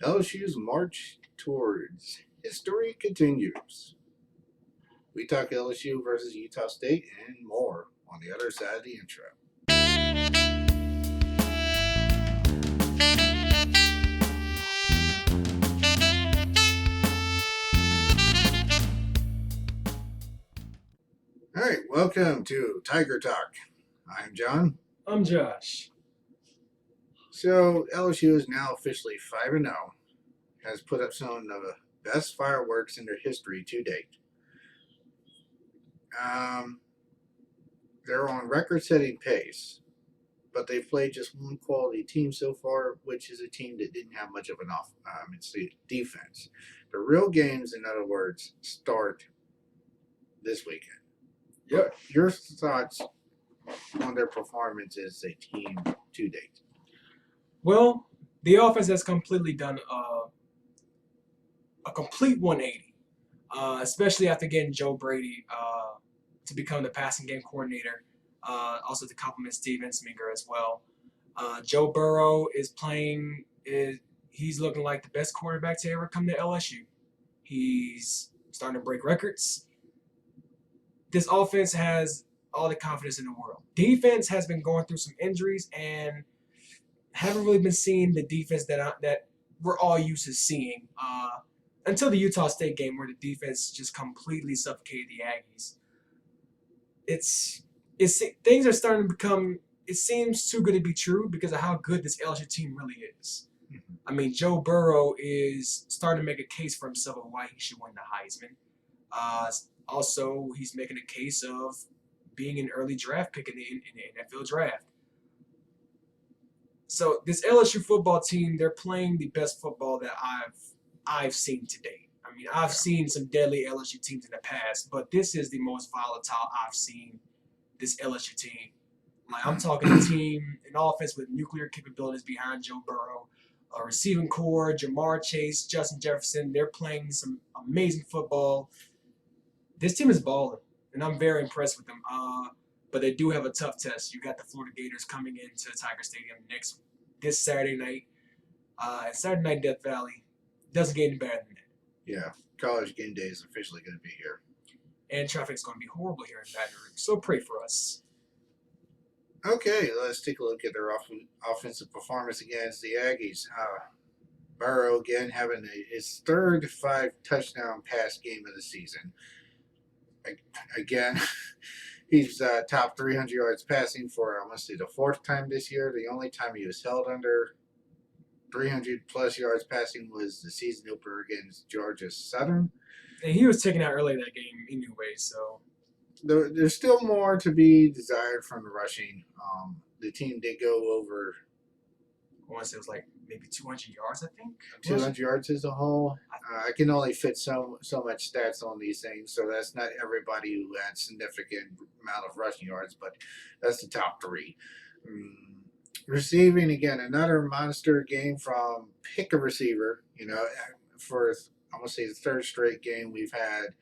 LSU's march towards history continues. We talk LSU versus Utah State and more on the other side of the intro. All right, welcome to Tiger Talk. I'm John. I'm Josh. So LSU is now officially 5-0, has put up some of the best fireworks in their history to date. They're on record-setting pace, but they've played just one quality team so far, which is a team that didn't have much of an defense. The real games, in other words, start this weekend. Yep. Your thoughts on their performance as a team to date? Well, the offense has completely done a complete 180, especially after getting Joe Brady to become the passing game coordinator. Also to complement Steve Ensminger as well. Joe Burrow is playing. He's looking like the best quarterback to ever come to LSU. He's starting to break records. This offense has all the confidence in the world. Defense has been going through some injuries and haven't really been seeing the defense that we're all used to seeing until the Utah State game, where the defense just completely suffocated the Aggies. Things are starting to become. It seems too good to be true because of how good this LSU team really is. Mm-hmm. I mean, Joe Burrow is starting to make a case for himself of why he should win the Heisman. Also, he's making a case of being an early draft pick in the NFL draft. So this LSU football team, they're playing the best football that I've seen to date. I mean, I've seen some deadly LSU teams in the past, but this is the most volatile I've seen this LSU team. Like, I'm talking a team, an offense with nuclear capabilities behind Joe Burrow, a receiving core, Jamar Chase, Justin Jefferson. They're playing some amazing football. This team is balling, and I'm very impressed with them. But they do have a tough test. You got the Florida Gators coming into Tiger Stadium this Saturday night. Saturday night Death Valley doesn't get any better than that. Yeah, college game day is officially going to be here. And traffic's going to be horrible here in Baton Rouge, so pray for us. Okay, let's take a look at their offensive performance against the Aggies. Burrow again having his third 5-touchdown pass game of the season. Again, he's top 300 yards passing for, I want to say, the fourth time this year. The only time he was held under 300-plus yards passing was the season opener against Georgia Southern. And he was taken out early that game anyway, so. There's still more to be desired from the rushing. The team did go over, I want to say it was like maybe 200 yards, I think. 200 yards as a whole. I can only fit so much stats on these things, so that's not everybody who had significant amount of rushing yards, but that's the top three. Receiving, again, another monster game from pick a receiver. You know, for I want to say the third straight game we've had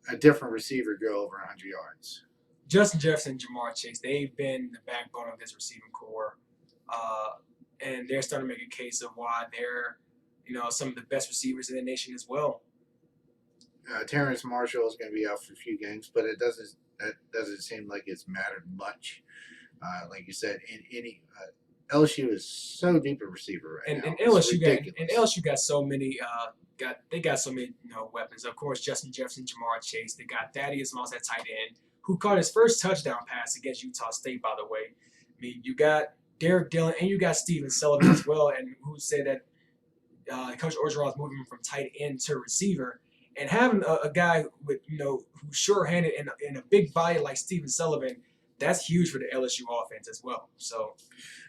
a different receiver go over 100 yards. Justin Jefferson, Jamar Chase, they've been the backbone of this receiving core. And they're starting to make a case of why they're, some of the best receivers in the nation as well. Terrence Marshall is going to be out for a few games, but that doesn't seem like it's mattered much. Like you said, LSU is so deep a receiver right now. LSU got so many. They got so many weapons. Of course, Justin Jefferson, Jamar Chase. They got Thaddeus Moss at tight end, who caught his first touchdown pass against Utah State, by the way. I mean, you got Derek Dillon, and you got Steven Sullivan as well, and who said that Coach Orgeron is moving from tight end to receiver, and having a guy with who's sure-handed and a big body like Steven Sullivan, that's huge for the LSU offense as well. So,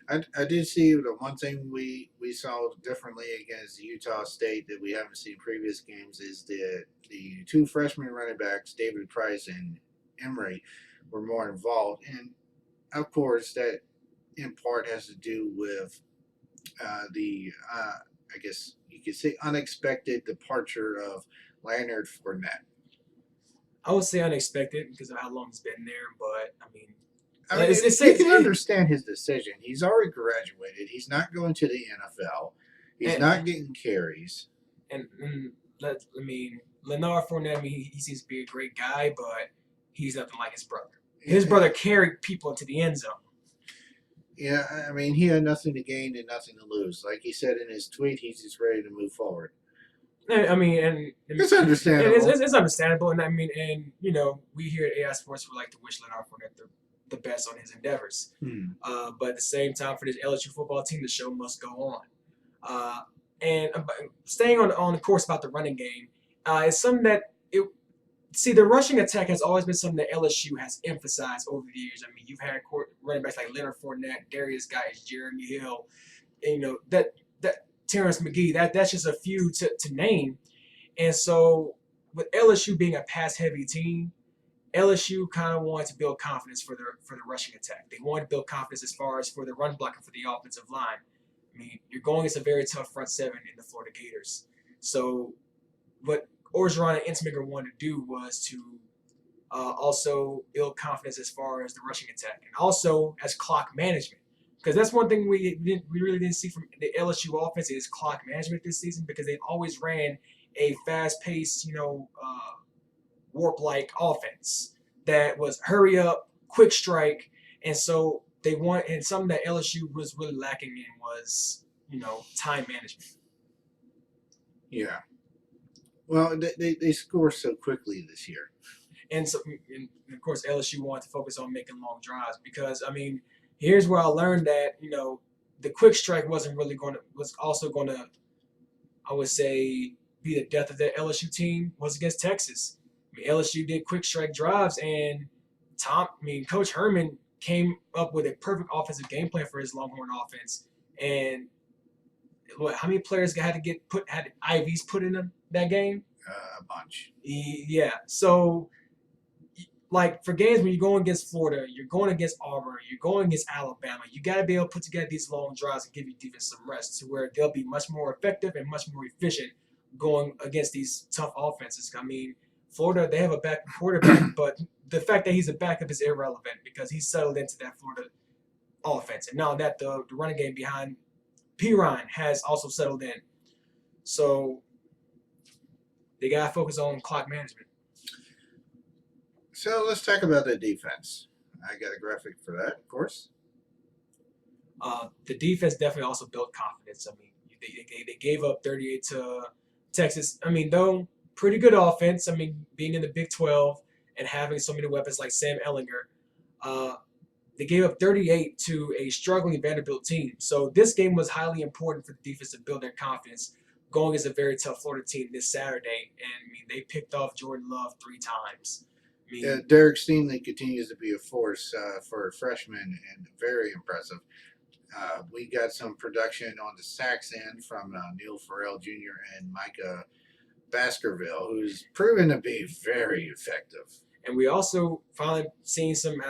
I did see the one thing we saw differently against Utah State that we haven't seen in previous games is the two freshman running backs, David Price and Emery, were more involved, and of course that in part has to do with I guess you could say unexpected departure of Leonard Fournette. I would say unexpected because of how long he's been there, but I mean, you can understand his decision. He's already graduated. He's not going to the NFL. He's not getting carries. And Leonard Fournette, he seems to be a great guy, but he's nothing like his brother. His brother carried people into the end zone. Yeah, I mean, he had nothing to gain and nothing to lose. Like he said in his tweet, he's just ready to move forward. I mean, and it's understandable. It's understandable, and I mean, and you know, we here at AI Sports would like to wish Leonard Fournette the best on his endeavors. But at the same time, for this LSU football team, the show must go on. And staying on the course about the running game, it's something that the rushing attack has always been something that LSU has emphasized over the years. I mean, you've had running backs like Leonard Fournette, Darius Guice, Jeremy Hill, and, you know, that Terrence McGee. That's just a few to name. And so, with LSU being a pass-heavy team, LSU kind of wanted to build confidence for the rushing attack. They wanted to build confidence as far as for the run blocking for the offensive line. I mean, you're going against a very tough front seven in the Florida Gators. So, what Orgeron and Ensminger wanted to do was to also build confidence as far as the rushing attack and also as clock management. Because that's one thing we really didn't see from the LSU offense is clock management this season, because they always ran a fast-paced, warp-like offense that was hurry up, quick strike, and so they want, and something that LSU was really lacking in was, time management. Yeah. Well, they score so quickly this year. And so, and of course, LSU wanted to focus on making long drives because, I mean, here's where I learned that, the quick strike was also going to, I would say, be the death of the LSU team was against Texas. I mean, LSU did quick strike drives, and Coach Herman came up with a perfect offensive game plan for his Longhorn offense. And how many players had IVs put in them that game? A bunch. Yeah. So, like, for games when you're going against Florida, you're going against Auburn, you're going against Alabama, you got to be able to put together these long drives and give your defense some rest to where they'll be much more effective and much more efficient going against these tough offenses. I mean, Florida, they have a backup quarterback, but the fact that he's a backup is irrelevant because he's settled into that Florida offense. And now that the running game behind Perine has also settled in. So they got to focus on clock management. So let's talk about the defense. I got a graphic for that, of course. The defense definitely also built confidence. I mean, they gave up 38 to Texas. I mean, though, pretty good offense. I mean, being in the Big 12 and having so many weapons like Sam Ehlinger, they gave up 38 to a struggling Vanderbilt team. So this game was highly important for the defense to build their confidence going against a very tough Florida team this Saturday. And, I mean, they picked off Jordan Love 3 times. Derek Stingley continues to be a force for a freshman and very impressive. We got some production on the sacks end from Neil Farrell Jr. and Micah Baskerville, who's proven to be very effective. And we also finally seen some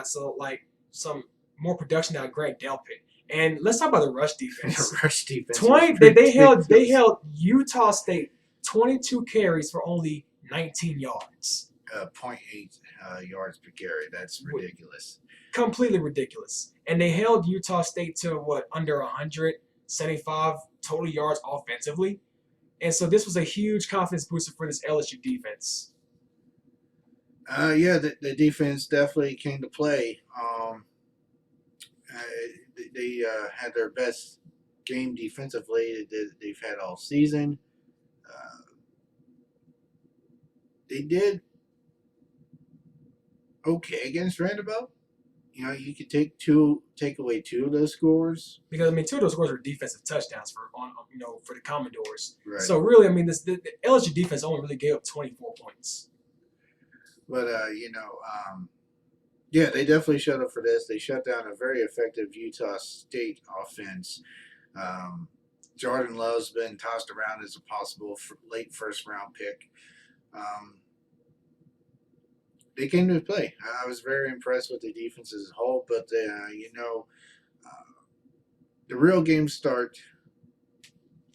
more production out of Greg Delpit. And let's talk about the rush defense. The rush defense. They held Utah State 22 carries for only 19 yards. 0.8 yards per carry. That's ridiculous. Completely ridiculous. And they held Utah State to under 175 total yards offensively. And so this was a huge confidence booster for this LSU defense. The defense definitely came to play. They had their best game defensively that they've had all season. They did okay against Vanderbilt. You could take away 2 of those scores. Because 2 of those scores were defensive touchdowns for the Commodores. Right. So really, the LSU defense only really gave up 24 points. But they definitely showed up for this. They shut down a very effective Utah State offense. Jordan Love's been tossed around as a possible late first-round pick. They came to play. I was very impressed with the defense as a whole, but the real games start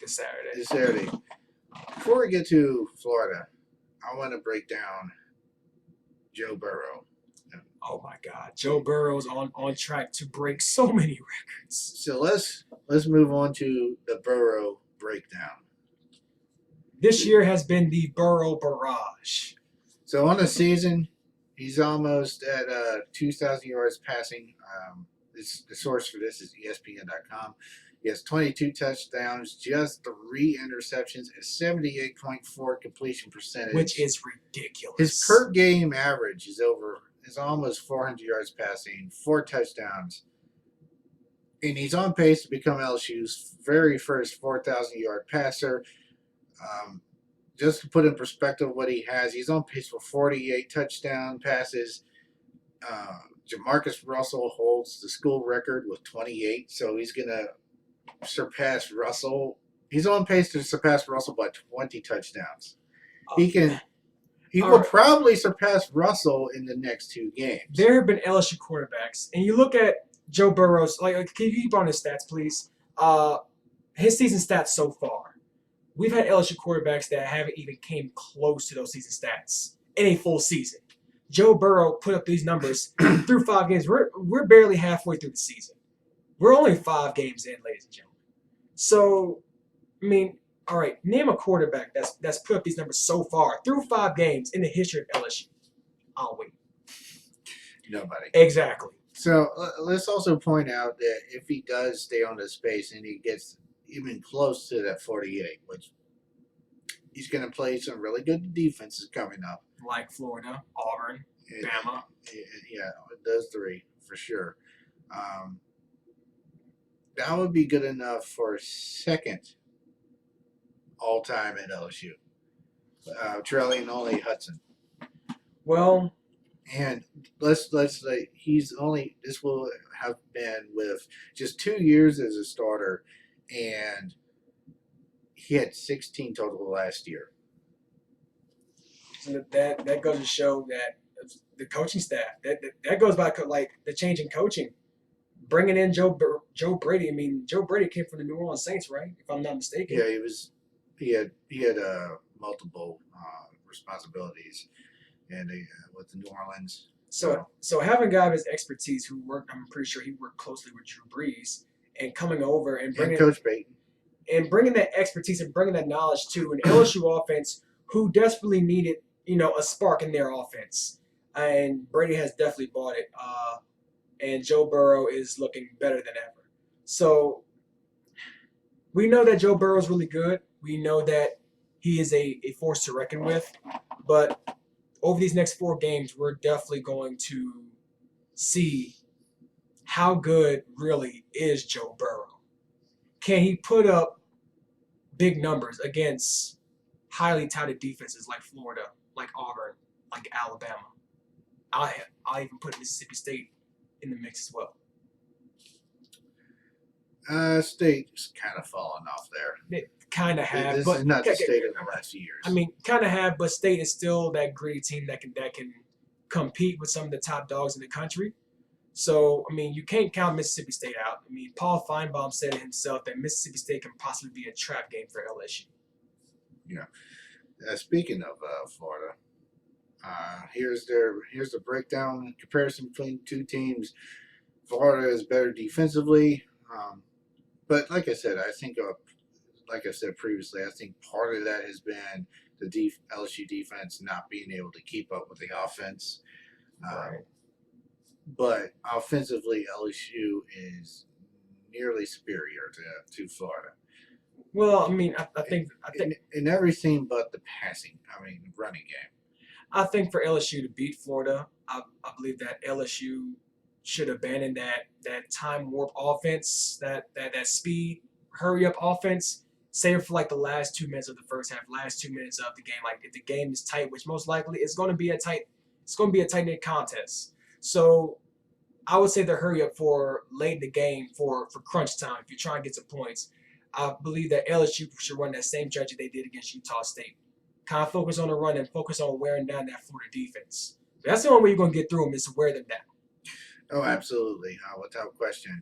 this Saturday. Before we get to Florida, I want to break down Joe Burrow. Oh my God, Joe Burrow's on track to break so many records. So let's move on to the Burrow breakdown. This year has been the Burrow barrage. So on the season, he's almost at 2,000 yards passing. The source for this is ESPN.com. He has 22 touchdowns, just 3 interceptions, a 78.4 completion percentage, which is ridiculous. His per game average is almost 400 yards passing, 4 touchdowns, and he's on pace to become LSU's very first 4,000-yard passer. Just to put in perspective what he has, he's on pace for 48 touchdown passes. Jamarcus Russell holds the school record with 28, so he's going to surpass Russell. He's on pace to surpass Russell by 20 touchdowns. He will probably surpass Russell in the next 2 games. There have been LSU quarterbacks, and you look at Joe Burrow's. Can you keep on his stats, please? His season stats so far. We've had LSU quarterbacks that haven't even came close to those season stats in a full season. Joe Burrow put up these numbers through 5 games. We're barely halfway through the season. We're only 5 games in, ladies and gentlemen. So, I mean, all right, name a quarterback that's put up these numbers so far through 5 games in the history of LSU. I'll wait. Nobody. Exactly. So let's also point out that if he does stay on this pace and he gets even close to that 48, which he's going to play some really good defenses coming up. Like Florida, Auburn, Bama. Yeah, those 3 for sure. That would be good enough for 2nd all-time at LSU. Trailing only Hudson. Well, and let's say this will have been with just 2 years as a starter, and he had 16 total last year. So that goes to show that the coaching staff that goes by like the change in coaching, bringing in Joe Brady. I mean, Joe Brady came from the New Orleans Saints, right? If I'm not mistaken. Yeah, he had multiple responsibilities, and with the New Orleans. So having a guy of his expertise I'm pretty sure he worked closely with Drew Brees, and coming over and bringing Coach Payton. And bringing that expertise and bringing that knowledge to an LSU offense who desperately needed, a spark in their offense. And Brady has definitely bought it. And Joe Burrow is looking better than ever. So we know that Joe Burrow is really good. We know that he is a force to reckon with. But over these next 4 games, we're definitely going to see how good really is Joe Burrow. Can he put up big numbers against highly touted defenses like Florida, like Auburn, like Alabama? I'll even put Mississippi State in the mix as well. State's kind of fallen off there. They kind of have. This but is not the State of the last years. I mean, kind of have, but State is still that gritty team that can compete with some of the top dogs in the country. So, I mean, you can't count Mississippi State out. I mean, Paul Feinbaum said it himself that Mississippi State can possibly be a trap game for LSU. Yeah. Speaking of Florida, here's the breakdown comparison between 2 teams. Florida is better defensively, but like I said, like I said previously, I think part of that has been the LSU defense not being able to keep up with the offense. Right. But offensively, LSU is nearly superior to Florida. Well, I mean, I think in everything but the running game. I think for LSU to beat Florida, I believe that LSU should abandon that time warp offense, that speed, hurry up offense, save it for like the last 2 minutes of the first half, last 2 minutes of the game. Like if the game is tight, which most likely it's going to be a tight-knit contest. So I would say the hurry up for late in the game for crunch time if you're trying to get some points. I believe that LSU should run that same strategy they did against Utah State. Kind of focus on the run and focus on wearing down that Florida defense. That's the only way you're going to get through them is to wear them down. Oh, absolutely. Without question.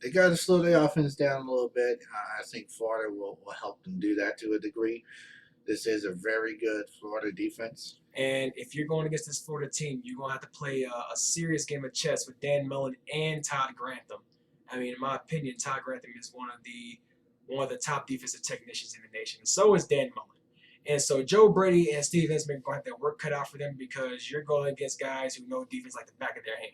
They got to slow their offense down a little bit. I think Florida will help them do that to a degree. This is a very good Florida defense. And if you're going against this Florida team, you're going to have to play a serious game of chess with Dan Mullen and Todd Grantham. I mean, in my opinion, Todd Grantham is one of the one of the top defensive technicians in the nation. And so is Dan Mullen. And so Joe Brady and Steve Smith are going to have their work cut out for them because you're going against guys who know defense like the back of their hand.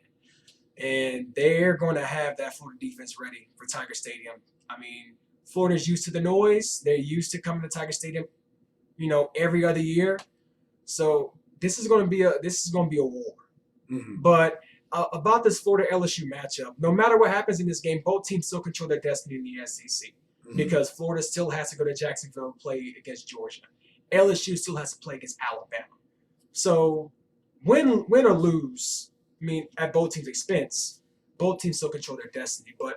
And they're going to have that Florida defense ready for Tiger Stadium. I mean, Florida's used to the noise. They're used to coming to Tiger Stadium, every other year. So this is going to be a war. Mm-hmm. But about this Florida LSU matchup, no matter what happens in this game, both teams still control their destiny in the SEC because Florida still has to go to Jacksonville and play against Georgia. LSU still has to play against Alabama. So win or lose, at both teams' expense, both teams still control their destiny. But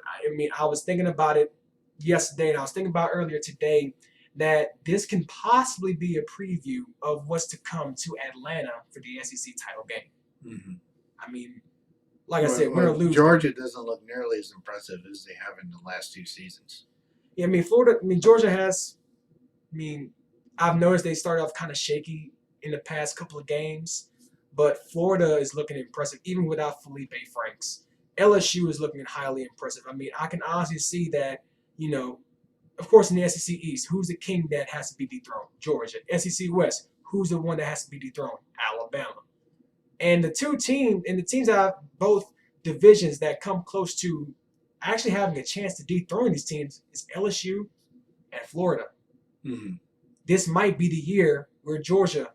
I was thinking about it yesterday, and I was thinking about earlier today that this can possibly be a preview of what's to come to Atlanta for the SEC title game. Mm-hmm. Like I said, win or lose. Georgia doesn't look nearly as impressive as they have in the last 2 seasons. Yeah, Georgia has. I've noticed they started off kind of shaky in the past couple of games, but Florida is looking impressive even without Felipe Franks. LSU is looking highly impressive. I can honestly see that, of course, in the SEC East, who's the king that has to be dethroned? Georgia. SEC West, who's the one that has to be dethroned? Alabama. And the teams that have both divisions that come close to actually having a chance to dethrone these teams is LSU and Florida. Mm-hmm. This might be the year where Georgia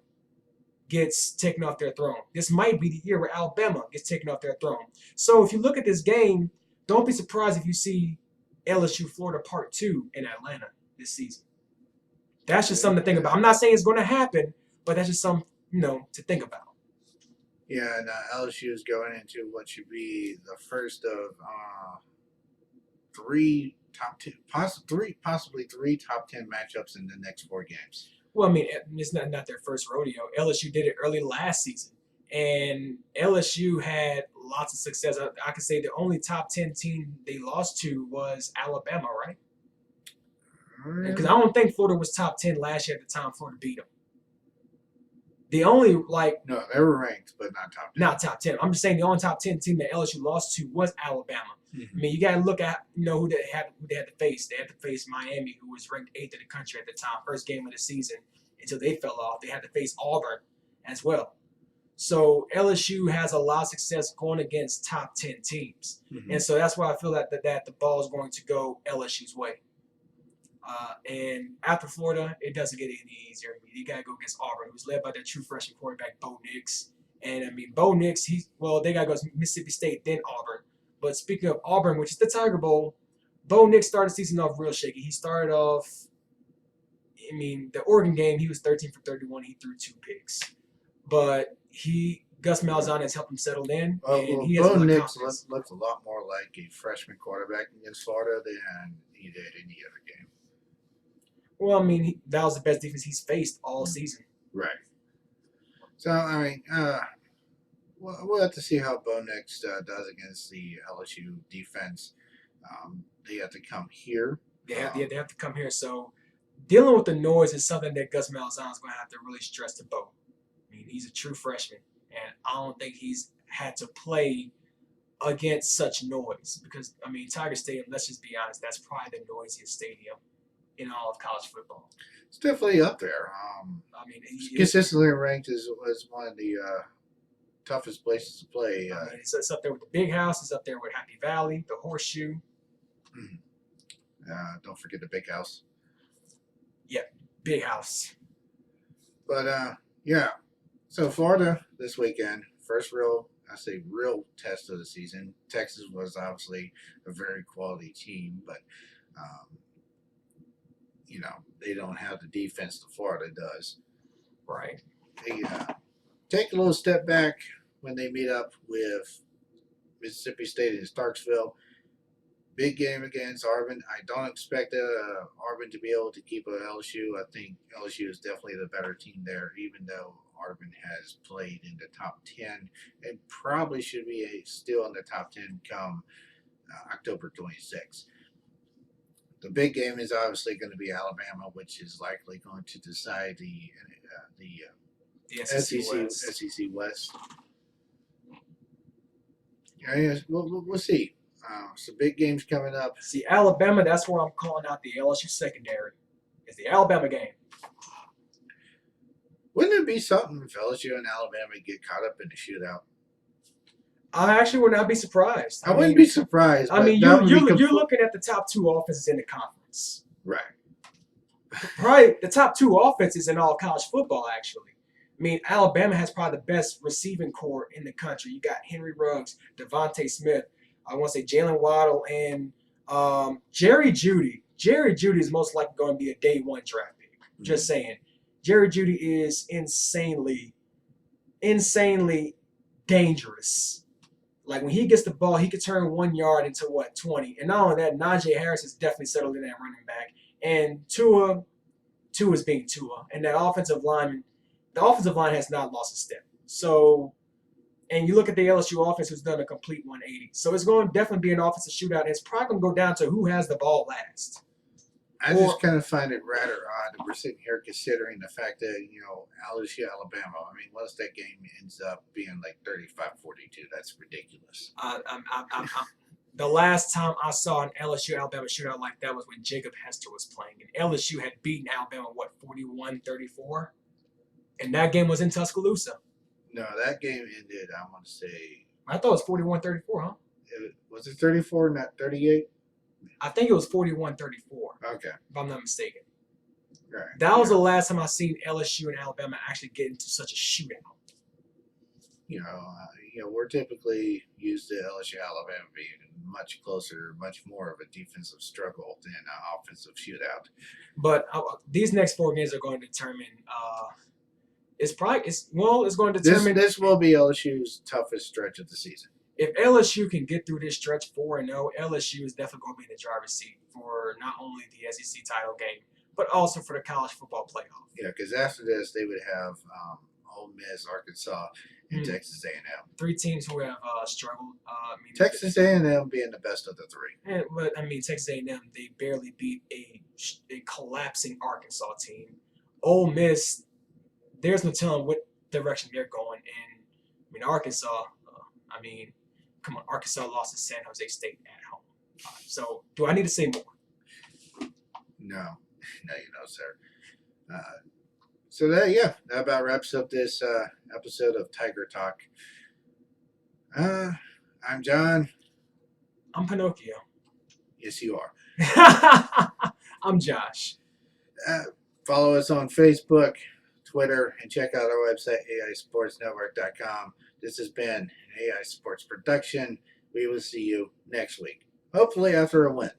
gets taken off their throne. This might be the year where Alabama gets taken off their throne. So if you look at this game, don't be surprised if you see LSU Florida Part 2 in Atlanta this season. That's just something to think about. I'm not saying it's going to happen, but that's just something, to think about. Yeah, and LSU is going into what should be the first of 3 top 10, possibly 3 top 10 matchups in the next 4 games. Well, it's not their first rodeo. LSU did it early last season, and LSU had lots of success. I could say the only top 10 team they lost to was Alabama, right? Because I don't think Florida was top 10 last year at the time Florida beat them. The only no, they were ranked, but not top 10. Not top 10. I'm just saying the only top 10 team that LSU lost to was Alabama. Mm-hmm. You got to look at who they had to face. They had to face Miami, who was ranked 8th in the country at the time, first game of the season until they fell off. They had to face Auburn as well. So LSU has a lot of success going against top 10 teams, and so that's why I feel that the ball is going to go LSU's way. And after Florida, it doesn't get any easier. You got to go against Auburn, who's led by their true freshman quarterback, Bo Nix. And Bo Nix, they got to go to Mississippi State, then Auburn. But speaking of Auburn, which is the Tiger Bowl, Bo Nix started the season off real shaky. He started off, the Oregon game, he was 13 for 31. He threw 2 picks. But Gus Malzahn has helped him settle in. And he has Bo Nix looked a lot more like a freshman quarterback against Florida than he did any other game. Well, that was the best defense he's faced all season. Right. So, we'll have to see how Bo Nix does against the LSU defense. They have to come here. They have to come here. So, dealing with the noise is something that Gus Malzahn is going to have to really stress to Bo. He's a true freshman, and I don't think he's had to play against such noise because, Tiger Stadium, let's just be honest, that's probably the noisiest stadium in all of college football. It's definitely up there. Consistently ranked as one of the toughest places to play. It's up there with the Big House. It's up there with Happy Valley, the Horseshoe. Don't forget the Big House. Yeah, Big House. But yeah, so Florida this weekend, first real test of the season. Texas was obviously a very quality team, but they don't have the defense that Florida does. Right. They take a little step back when they meet up with Mississippi State in Starksville. Big game against Auburn. I don't expect Auburn to be able to keep LSU. I think LSU is definitely the better team there, even though Auburn has played in the top 10 and probably should be still in the top 10 come October 26th. The big game is obviously going to be Alabama, which is likely going to decide the SEC West. Yeah, we'll see. Some big games coming up. See, Alabama, that's where I'm calling out the LSU secondary. It's the Alabama game. Wouldn't it be something if LSU and Alabama get caught up in a shootout? I actually would not be surprised. I wouldn't be surprised. I mean, you're looking at the top two offenses in the conference. Right. Probably the top two offenses in all college football, actually. I mean, Alabama has probably the best receiving core in the country. You got Henry Ruggs, Devontae Smith, I want to say Jalen Waddle, and Jerry Jeudy. Jerry Jeudy is most likely going to be a day one draft pick. Just saying. Jerry Jeudy is insanely dangerous. Like when he gets the ball, he could turn 1 yard into 20. And not only that, Najee Harris has definitely settled in at running back. And Tua's being Tua. And that the offensive line has not lost a step. So, and you look at the LSU offense who's done a complete 180. So it's going to definitely be an offensive shootout. And it's probably going to go down to who has the ball last. I just kind of find it rather odd that we're sitting here considering the fact that, LSU, Alabama, I mean, once that game ends up being like 35-42, that's ridiculous. The last time I saw an LSU-Alabama shootout like that was when Jacob Hester was playing. And LSU had beaten Alabama, 41-34? And that game was in Tuscaloosa. No, that game ended, I want to say... I thought it was 41-34, huh? Was it 34, not 38? I think it was 41-34. Okay. If I'm not mistaken. Right. That was the last time I seen LSU and Alabama actually get into such a shootout. We're typically used to LSU Alabama being much closer, much more of a defensive struggle than an offensive shootout. But these next 4 games are going to determine. It's going to determine. This will be LSU's toughest stretch of the season. If LSU can get through this stretch 4-0, LSU is definitely going to be in the driver's seat for not only the SEC title game, but also for the college football playoff. Yeah, because after this, they would have Ole Miss, Arkansas, and Texas A&M. 3 teams who have struggled. Texas A&M being the best of the 3. But Texas A&M, they barely beat a collapsing Arkansas team. Ole Miss, there's no telling what direction they're going. And Arkansas, come on, Arkansas lost to San Jose State at home. So, do I need to say more? No, you don't, sir. So that about wraps up this episode of Tiger Talk. I'm John. I'm Pinocchio. Yes, you are. I'm Josh. Follow us on Facebook, Twitter, and check out our website, aisportsnetwork.com. This has been an AI Sports production. We will see you next week, hopefully after a win.